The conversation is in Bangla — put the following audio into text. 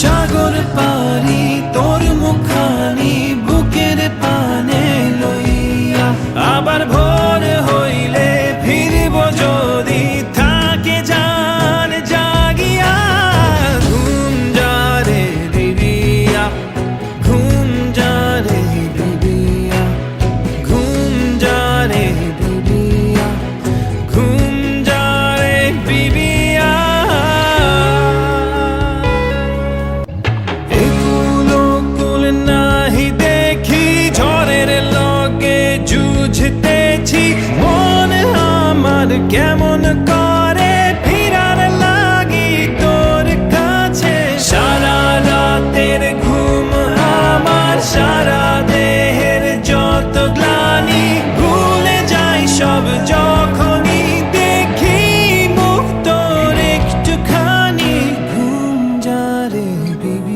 সাগর পারি তোর মুখানি বুকের পানে লইয়া। আবার ভোর হইলে ফিরব যদি থাকে জান জাগিয়া। ঘুম যারে দিবিয়া, ঘুম যারে দিবিয়া, ঘুম যারে দিবিয়া, ঘুম যারে দিবিয়া। এগুলো কুল নাহি দেখি ঝড়ের লগে যুঝতেছি। মন আমার কেমন করে ফিরার লাগি তোর কাছে। সারা রাতের ঘুম আমার, সারা দেহের যত গ্লানি ভুলে যাই সব যখনই দেখি মুখ তোর একটুখানি। ঘুম যারে বিবি।